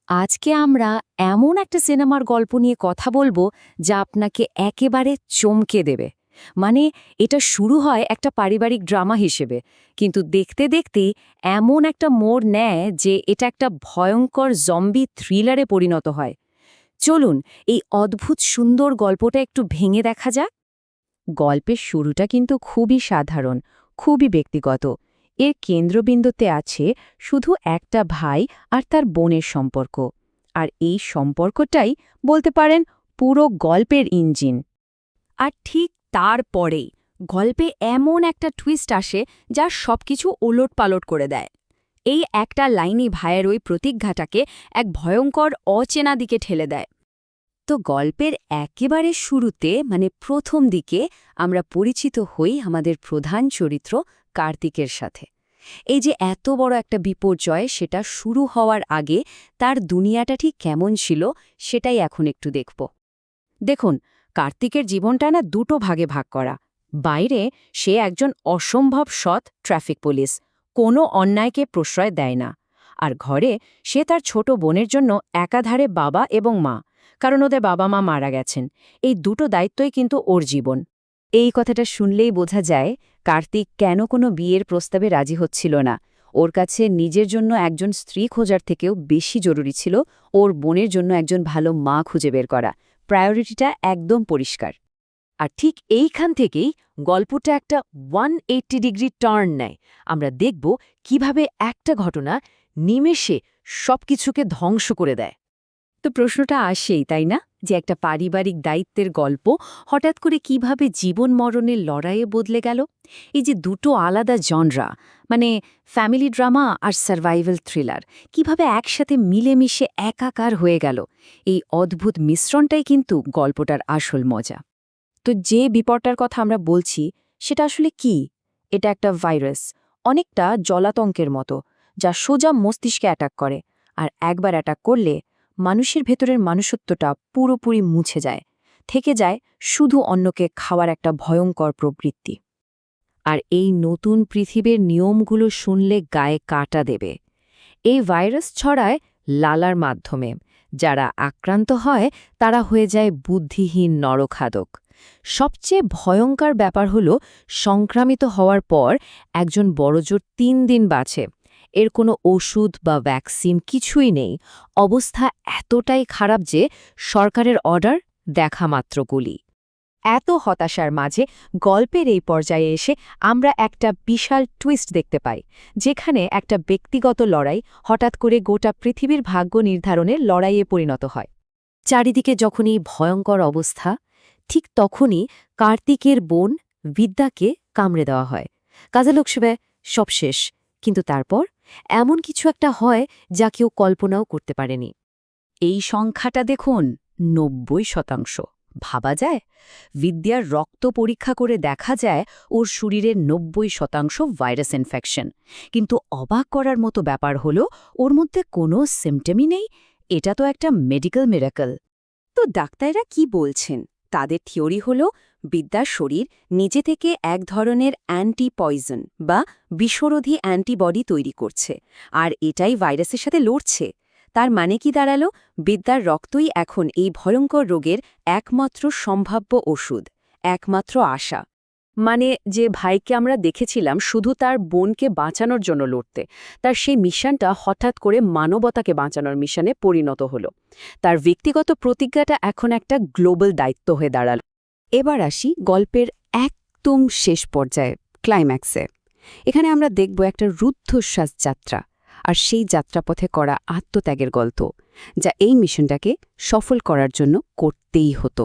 আজকে আমরা এমন একটা সিনেমার গল্প নিয়ে কথা বলবো যা আপনাকে একেবারে চমকে দেবে। মানে এটা শুরু হয় একটা পারিবারিক ড্রামা হিসেবে, কিন্তু দেখতে দেখতেই এমন একটা মোড় নেয় যে এটা একটা ভয়ঙ্কর জম্বি থ্রিলারে পরিণত হয়। চলুন এই অদ্ভুত সুন্দর গল্পটা একটু ভেঙে দেখা যাক। গল্পের শুরুটা কিন্তু খুবই সাধারণ, খুবই ব্যক্তিগত। এর কেন্দ্রবিন্দুতে আছে শুধু একটা ভাই আর তার বোনের সম্পর্ক। আর এই সম্পর্কটাই বলতে পারেন পুরো গল্পের ইঞ্জিন। আর ঠিক তারপরেই গল্পে এমন একটা টুইস্ট আসে যা সবকিছু ওলটপালট করে দেয়। এই একটা লাইনই ভাইয়ের ওই প্রতিজ্ঞাটাকে এক ভয়ঙ্কর অচেনা দিকে ঠেলে দেয়। তো গল্পের একেবারে শুরুতে মানে প্রথম দিকে আমরা পরিচিত হই আমাদের প্রধান চরিত্র কার্তিকের সাথে। এই যে এত বড় একটা বিপর্যয় সেটা শুরু হওয়ার আগে তার দুনিয়াটা ঠিক কেমন ছিল সেটাই এখন একটু দেখব। দেখুন, কার্তিকের জীবনটা না দুটো ভাগে ভাগ করা। বাইরে সে একজন অসম্ভব সৎ ট্রাফিক পুলিশ, কোনো অন্যায়কে প্রশ্রয় দেয় না। আর ঘরে সে তার ছোট বোনের জন্য একাধারে বাবা এবং মা, কারণ ওদের বাবা মা মারা গেছেন। এই দুটো দায়িত্বই কিন্তু ওর জীবন। এই কথাটা শুনলেই বোঝা যায় কার্তিক কেন কোনো বিয়ের প্রস্তাবে রাজি হচ্ছিল না। ওর কাছে নিজের জন্য একজন স্ত্রী খোঁজার থেকেও বেশি জরুরি ছিল ওর বোনের জন্য একজন ভালো মা খুঁজে বের করা। প্রায়োরিটিটা একদম পরিষ্কার। আর ঠিক এইখান থেকেই গল্পটা একটা 180 ডিগ্রি টার্ন নেয়। আমরা দেখব কিভাবে একটা ঘটনা নিমেষে সবকিছুকে ধ্বংস করে দেয়। তো প্রশ্নটা আসেই, তাই না, যে একটা পারিবারিক দায়িত্বের গল্প হঠাৎ করে কিভাবে জীবন মরণের লড়াইয়ে বদলে গেল। এই যে দুটো আলাদা জনরা, মানে ফ্যামিলি ড্রামা আর সার্ভাইভাল থ্রিলার, কিভাবে একসাথে মিলেমিশে একাকার হয়ে গেল, এই অদ্ভুত মিশ্রণটাই কিন্তু গল্পটার আসল মজা। তো যে বিপদটার কথা আমরা বলছি সেটা আসলে কি? এটা একটা ভাইরাস, অনেকটা জলাতঙ্কের মতো, যা সোজা মস্তিষ্কে অ্যাটাক করে। আর একবার অ্যাটাক করলে মানুষের ভেতরের মানুষত্বটা পুরোপুরি মুছে যায়, থেকে যায় শুধু অন্যকে খাওয়ার একটা ভয়ঙ্কর প্রবৃত্তি। আর এই নতুন পৃথিবীর নিয়মগুলো শুনলে গায়ে কাঁটা দেবে। এই ভাইরাস ছড়ায় লালার মাধ্যমে। যারা আক্রান্ত হয় তারা হয়ে যায় বুদ্ধিহীন নরখাদক। সবচেয়ে ভয়ঙ্কর ব্যাপার হল, সংক্রামিত হওয়ার পর একজন বড়জোর ৩ দিন বাঁচে। এর কোনো ওষুধ বা ভ্যাকসিন কিছুই নেই। অবস্থা এতটাই খারাপ যে সরকারের অর্ডার দেখা মাত্র গুলি। এত হতাশার মাঝে গল্পের এই পর্যায়ে এসে আমরা একটা বিশাল টুইস্ট দেখতে পাই, যেখানে একটা ব্যক্তিগত লড়াই হঠাৎ করে গোটা পৃথিবীর ভাগ্য নির্ধারণের লড়াইয়ে পরিণত হয়। চারিদিকে যখন এই ভয়ঙ্কর অবস্থা, ঠিক তখনই কার্তিকের বোন বিদ্যাকে কামড়ে দেওয়া হয়। কাজে লোকসবে সব শেষ। কিন্তু তারপর এমন কিছু একটা হয় যা কেউ কল্পনাও করতে পারেনি। এই সংখ্যাটা দেখুন, ৯০%। ভাবা যায়? বিদ্যার রক্ত পরীক্ষা করে দেখা যায় ওর শরীরের ৯০% ভাইরাস ইনফেকশন। কিন্তু অবাক করার মতো ব্যাপার হলো, ওর মধ্যে কোনো সিমটমই নেই। এটা তো একটা মেডিকেল মিরাকল। তো ডাক্তাররা কি বলছেন? তাদের থিওরি হলো, বিদ্যার শরীর নিজে থেকে এক ধরনের অ্যান্টি পয়জন বা বিষরোধী অ্যান্টিবডি তৈরি করছে, আর এটাই ভাইরাসের সাথে লড়ছে। তার মানে কি দাঁড়ালো? বিদ্যার রক্তই এখন এই ভয়ঙ্কর রোগের একমাত্র সম্ভাব্য ওষুধ, একমাত্র আশা। মানে যে ভাইকে আমরা দেখেছিলাম শুধু তার বোনকে বাঁচানোর জন্য লড়তে, তার সেই মিশনটা হঠাৎ করে মানবতাকে বাঁচানোর মিশনে পরিণত হলো। তার ব্যক্তিগত প্রতিজ্ঞাটা এখন একটা গ্লোবাল দায়িত্ব হয়ে দাঁড়াল। এবার আসি গল্পের একদম শেষ পর্যায়ে, ক্লাইম্যাক্সে। এখানে আমরা দেখব একটা রুদ্ধশ্বাস যাত্রা, আর সেই যাত্রাপথে করা আত্মত্যাগের গল্প, যা এই মিশনটাকে সফল করার জন্য করতেই হতো।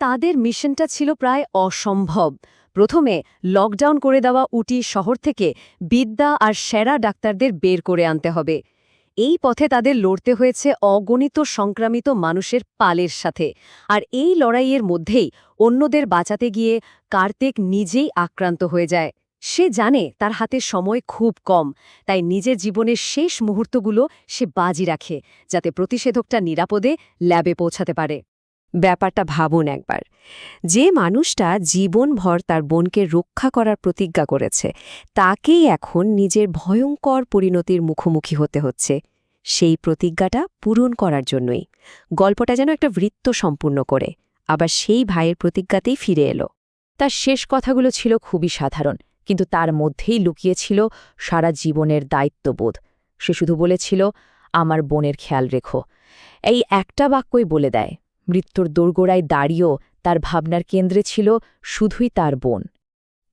তাদের মিশনটা ছিল প্রায় অসম্ভব। প্রথমে লকডাউন করে দেওয়া উটি শহর থেকে বিদ্যা আর সেরা ডাক্তারদের বের করে আনতে হবে। এই পথে তাদের লড়তে হয়েছে অগণিত সংক্রামিত মানুষের পালের সাথে। আর এই লড়াইয়ের মধ্যেই অন্যদের বাঁচাতে গিয়ে কার্তিক নিজেই আক্রান্ত হয়ে যায়। সে জানে তার হাতে সময় খুব কম, তাই নিজের জীবনের শেষ মুহূর্তগুলো সে বাজি রাখে, যাতে প্রতিষেধকটা নিরাপদে ল্যাবে পৌঁছাতে পারে। ব্যাপারটা ভাবুন একবার, যে মানুষটা জীবনভর তার বোনকে রক্ষা করার প্রতিজ্ঞা করেছে, তাকেই এখন নিজের ভয়ঙ্কর পরিণতির মুখোমুখি হতে হচ্ছে। সেই প্রতিজ্ঞাটা পূরণ করার জন্যই। গল্পটা যেন একটা বৃত্ত সম্পূর্ণ করে আবার সেই ভাইয়ের প্রতিজ্ঞাতেই ফিরে এলো। তার শেষ কথাগুলো ছিল খুবই সাধারণ, কিন্তু তার মধ্যেই লুকিয়েছিল সারা জীবনের দায়িত্ববোধ। সে শুধু বলেছিল, আমার বোনের খেয়াল রেখো। এই একটা বাক্যই বলে দেয়। মৃত্যুর দোরগোড়ায় দাঁড়িয়েও তার ভাবনার কেন্দ্রে ছিল শুধুই তার বোন।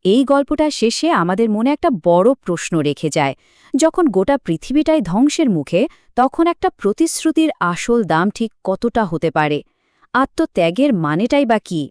এই গল্পটা শেষে আমাদের মনে একটা বড় প্রশ্ন রেখে যায়। যখন গোটা পৃথিবীটাই ধ্বংসের মুখে, তখন একটা প্রতিশ্রুতির আসল দাম ঠিক কতটা হতে পারে? আত্মত্যাগের মানেটাই বা কী?